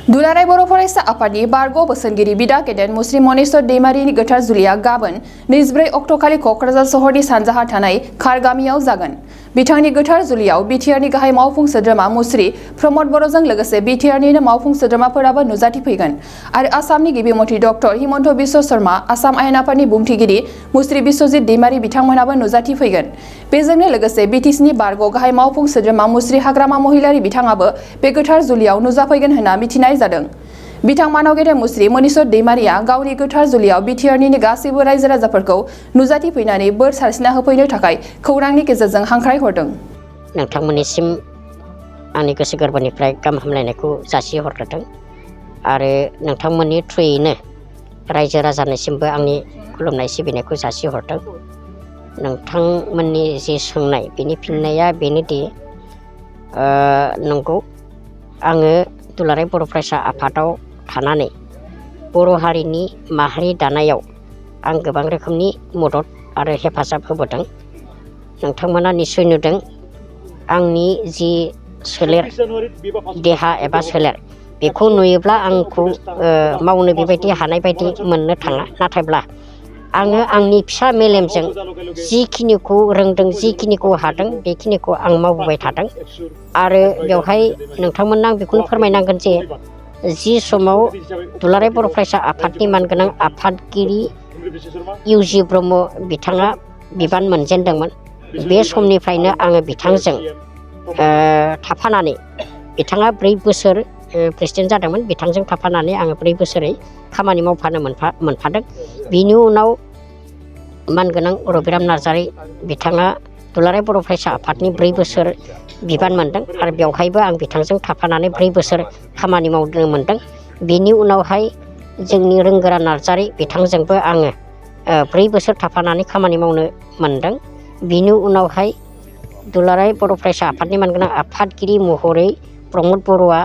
दुलाराय बर' फरायसा आफादनि बारग' बोसोनगिरि बिदा गेदेर मुस्लिम मनेस्वर दैमारिनि गोथार जुलिया गाबोन 24 अक्ट'खालि क'क्राझार सहरनि सानजाहा थानाय खार गामियाव जागोन। बिथांनि गोथार जुलियाव बिटिआरनि गाहाय मावफुं सोद्रोमा मुस्रि प्रमद बर'जों लोगोसे बिटिआरनिनो मावफुं सोद्रोमाफोराबो नुजाथिफैगोन आरो आसामनि गिबि मन्थ्रि डक्टर हिमन्त बिश्व शर्मा, आसाम आयेन आफादनि बुंथिगिरि मुस्रि बिश्वजित दैमारि बिथांमोनाबो नुजाथिफैगोन। बेजोंनो लोगोसे बिटिसिनि बारग' गाहाय मावफुं सोद्रोमा मुस्रि हाग्रामा महिलारि बिथाङाबो बे गोथार जुलियाव नुजाफैगोन होनना मिथिनाय जादों। बिथां मानाव गेदेर मुस्रि मनेस्वर दैमारिया गावनि गोथार जुलियाव बिटिआरनिनो गासैबो रायजो राजाफोरखौ नुजाथिफैनानै बोर सारस्रिना होफैनो थाखाय खौरांनि गेजेरजों हांख्रायहरदों। नोंथांमोननिसिम आंनि गोसो गोरबोनिफ्राय गाहाम हामलायनायखौ जासिहरग्रोदों आरो नोंथांमोननि थ्रुयैनो रायजो राजानिसिमबो आंनि खुलुमनाय सिबिनायखौ जासिहरदों। नोंथांमोननि जि सोंनाय बेनि फिननाया बेनोदि नंगौ, आङो दुलाराय बर' फरायसा आफादाव थानानै बर' हारिनि माहारि दानायाव आं गोबां रोखोमनि मदद आरो हेफाजाब होबोदों। नोंथांमोना निस्सय नुदों आंनि जि सोलेर देहा एबा सोलेर बेखौ नुयोब्ला आंखौ मावनो बेबायदि हानाय बायदि मोननो थाङा, नाथायब्ला आङो आंनि फिसा मेलेमजों जिखिनिखौ रोंदों, जिखिनिखौ हादों बेखिनिखौ आं मावबोबाय थादों आरो बेवहाय नोंथांमोननो आं बेखौनो फोरमायनांगोन जे जि समाव दुलाराय बर' फरायसा आफादनि मानगोनां आफादगिरि इउ.जि. ब्रह्म बिथाङा बिबान मोनजेनदोंमोन, बे समनिफ्रायनो आङो बिथांजों थाफानानै, बिथाङा 4 बोसोर प्रेसिडेन्ट जादोंमोन, बिथांजों थाफानानै आङो 4 बोसोरै खामानि मावफानो मोनफादों। बिनि उनाव मानगोनां रबिराम नार्जारि बिथाङा दुलाराय बर' फरायसा आफादनि 4 बोसोर बिबान मोनदों आरो बेवहायबो आं बिथांजों थाफानानै 4 बोसोर खामानि मावनो मोनदों। बिनि उनावहाय जोंनि रोंगोरा नार्जारि बिथांजोंबो आङो 4 बोसोर थाफानानै खामानि मावनो मोनदों। बिनि उनावहाय दुलाराय बर' फरायसा आफादनि मानगोनां आफादगिरि महरै प्रमद बर'आ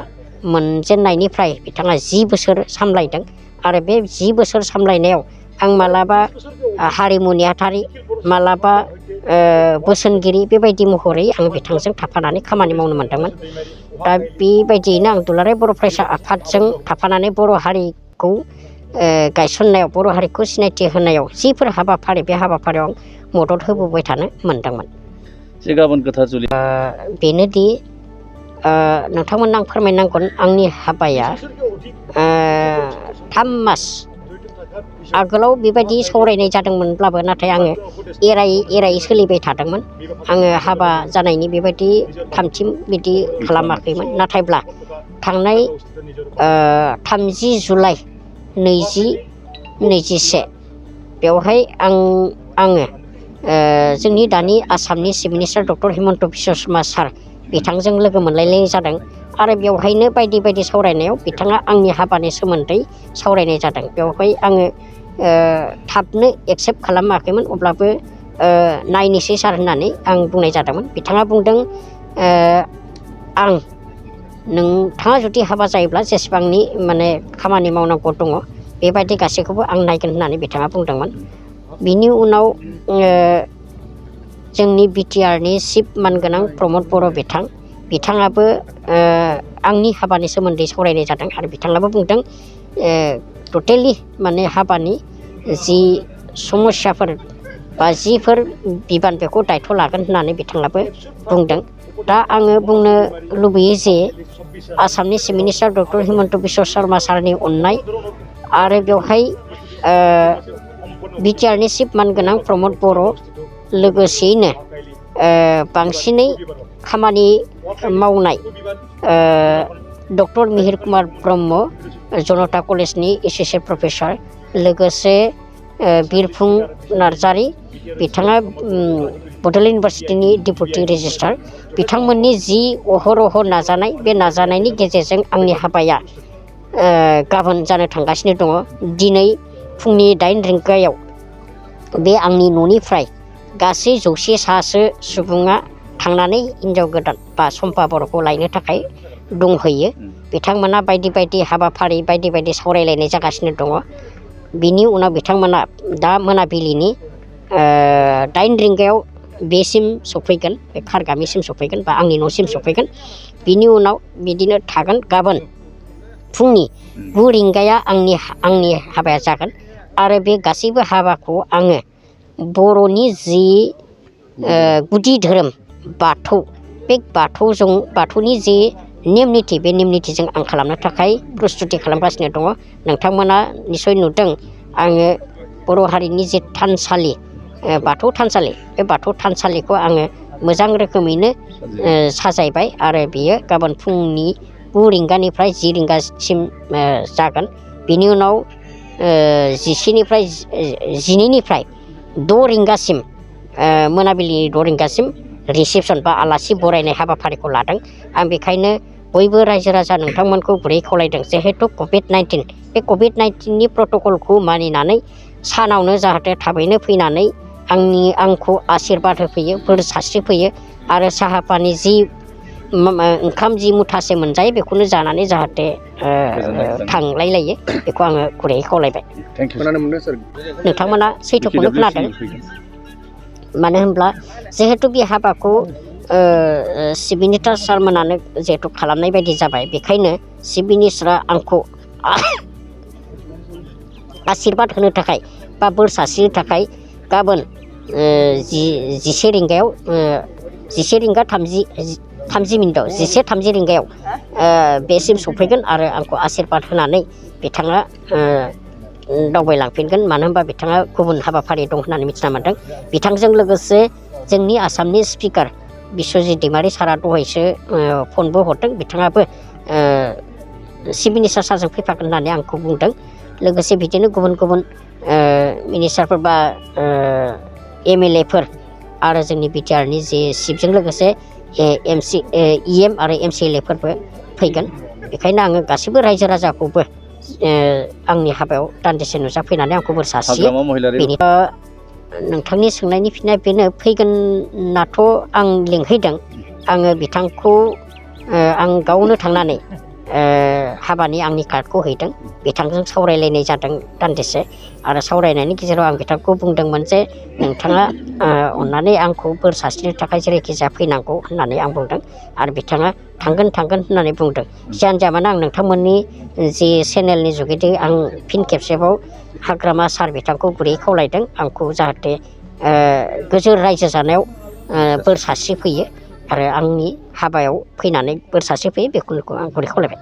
मोनजेननायनिफ्राय बिथाङा 10 बोसोर सामलायदों आरो बे 10 बोसोर सामलायनायाव आं मालाबा हारिमु नेहाथारि, मालाबा बोसोनगिरि बेबायदि महरै आं बिथांजों थाफानानै खामानि मावनो मोनदोंमोन। दा बेबायदियैनो आं दुलाराय बर' फरायसा आफादजों थाफानानै बर' हारिखौ गायसननायाव, बर' हारिखौ सिनायथि होनायाव जिफोर हाबाफारि, बे हाबाफारियाव आं मदद होबोबाय थानो मोनदोंमोन। जे गाबोन गोथार जुलि बेनोदि नोंथांमोननो आं फोरमायनांगोन, आंनि हाबाया 3 मास आगोलाव बेबायदि सावरायनाय जादोंमोनब्लाबो नाथाय आङो एरायै सोलिबाय थादोंमोन। आङो हाबा जानायनि बेबायदि थामथिम बिदि खालामाखैमोन, नाथायब्ला थांनाय 30 जुलाइ 2021 बेवहाय आङो जोंनि दानि आसामनि chief minister doctor Himanta Biswa Sarma sir बिथांजों लोगो मोनलायनाय जादों आरो बेवहायनो बायदि बायदि सावरायनायाव बिथाङा आंनि हाबानि सोमोन्दै सावरायनाय जादों। बेवहाय आङो थाबनो एक्सेप्ट खालामाखैमोन, अब्लाबो नायनोसै सार होननानै आं बुंनाय जादोंमोन। बिथाङा बुंदों नोंथाङा जुदि हाबा जायोब्ला जेसेबांनि माने खामानि मावनांगौ दङ बेबायदि गासैखौबो आं नायगोन होननानै बिथाङा बुंदोंमोन। बिनि उनाव जोंनि बिटिआरनि चिफ मानगोनां प्रमद बर' बिथाङाबो आंनि हाबानि सोमोन्दै सावरायनाय जादों आरो बिथाङाबो बुंदों टटेलि माने हाबानि जि समस्याफोर बा जिफोर बिबान बेखौ दायथ' लागोन होननानै बिथाङाबो बुंदों। दा आङो बुंनो लुबैयो जे आसामनि chief minister doctor Himanta Biswa Sharma सारनि अननाय आरो बेवहाय बिटिआरनि चिफ मानगोनां प्रमद बर' लोगोसेयैनो बांसिनै खामानि मावनाय डक्टर मिहिर कुमार ब्रह्म, जनता कलेजनि एस'सियेट प्रफेसार, लोगोसे बिरफुं नार्जारि बिथाङा बड'लेण्ड इउनिभारसिटिनि डेपुटि रेजिस्ट्रार, बिथांमोननि जि अहरह नाजानाय, बे नाजानायनि गेजेरजों आंनि हाबाया गाबोन जानो थांगासिनो दङ। दिनै फुंनि 8 रिंगायाव बे आंनि न'निफ्राय गासै 100 सुबुङा थांनानै हिन्जाव गोदान बा सम्फा बर'खौ लायनो थाखाय दंहैयो। बिथांमोना बायदि बायदि हाबाफारि, बायदि बायदि सावरायलायनाय जागासिनो दङ। बिनि उनाव बिथांमोना दा मोनाबिलिनि 8 रिंगायाव बेसिम सफैगोन, बे खारगामिसिम सफैगोन बा आंनि न'सिम सफैगोन। बिनि उनाव बिदिनो थागोन। गाबोन फुंनि 9 रिंगाया आंनि हाबाया जागोन आरो बे गासैबो हाबाखौ आङो बर'नि जि गुदि धोरोम बाथौ बे बाथौनि जि नेम निथि बे नेम निथिजों आं खालामनो थाखाय प्रस्तुति खालामगासिनो दङ नोंथांमोना निसय नुदों आङो बर' हारिनि जे थानसालि बाथौ थानसालि बे बाथौ थानसालिखौ आङो मोजां रोखोमैनो साजायबाय आरो बेयो गाबोन फुंनि 9 रिंगानिफ्राय 10 रिंगासिम जागोन बिनि उनाव 12निफ्राय 6 रिंगासिम मोनाबिलि 6 रिंगासिम रिसेपसन बा आलासि बरायनाय हाबाफारिखौ लादों आं बेखायनो बयबो रायजो राजा नोंथांमोनखौ गुरै खावलायदों जिहेतु कभिड-19 बे कभिड-19नि प्रट'कलखौ मानिनानै सानावनो जाहाथे थाबैनो फैनानै आंखौ आशीर्बाद होफैयो बोर सारस्रिफैयो आरो साहा पानि जि ओंखाम जि मुथासे मोनजायो बेखौनो जानानै जाहाथे थांलायलायो बेखौ आङो गुरैयै खावलायबाय नोंथांमोना सैथोखौनो खोनादों मानो होनब्ला जिहेतु बे हाबाखौ चिफ मिनिस्टार सारमोनानो जिहेतु खालामनाय बायदि जाबाय बेखायनो चिफ मिनिस्टारा आंखौ आशीर्बाद होनो थाखाय बा बोर सारस्रिनो थाखाय गाबोन 11 रिंगायाव 11 रिंगा 30 मिनिटाव 11:30 रिंगायाव बेसिम सफैगोन आरो आंखौ आशीर्बाद होनानै बिथाङा दावबायलांफिनगोन मानो होनबा बिथाङा गुबुन हाबाफारि दं होननानै मिथिना मोन्दों बिथांजों लोगोसे जोंनि आसामनि स्पिकार बिश्वजित दैमारि सारा दहायसो फनबो हरदों बिथाङाबो चिफ मिनिस्टार सारजों फैफागोन होननानै आंखौ बुंदों लोगोसे बिदिनो गुबुन मिनिस्टारफोर बा एमएलएफोर आरो जोंनि बिटिआरनि जे चिफजों लोगोसे EM आरो MCLAफोरबो फैगोन बेखायनो आङो गासैबो रायजो राजाखौबो आंनि हाबायाव दान्दिसे नुजाफैनानै आंखौ बोर सारस्रियो बेनि नोंथांनि सोंनायनि फिननाया बेनो फैगोनाथ' आं लिंहैदों आङो बिथांखौ आं गावनो थांनानै हाबानि आंनि कार्डखौ हैदों बिथांजों सावरायलायनाय जादों दान्दिसे आरो सावरायनायनि गेजेराव आं बिथांखौ बुंदोंमोन जे नोंथाङा अननानै आंखौ बोर सारस्रिनो थाखाय जेरैखि जाया फैनांगौ होननानै आं बुंदों आरो बिथाङा थांगोन होननानै बुंदों जियानो जाया मानो आं नोंथांमोननि जि चेनेलनि जुगेदि आं फिन खेबसेबाव हाग्रामा सार बिथांखौ गुरै खावलायदों आंखौ जाहाथे गोजोर रायजो जानायाव बोर सारस्रि फैयो आरो आंनि हाबायाव फैनानै बोर सारस्रि फैयो बेखौनो आं गुरै खावलायबाय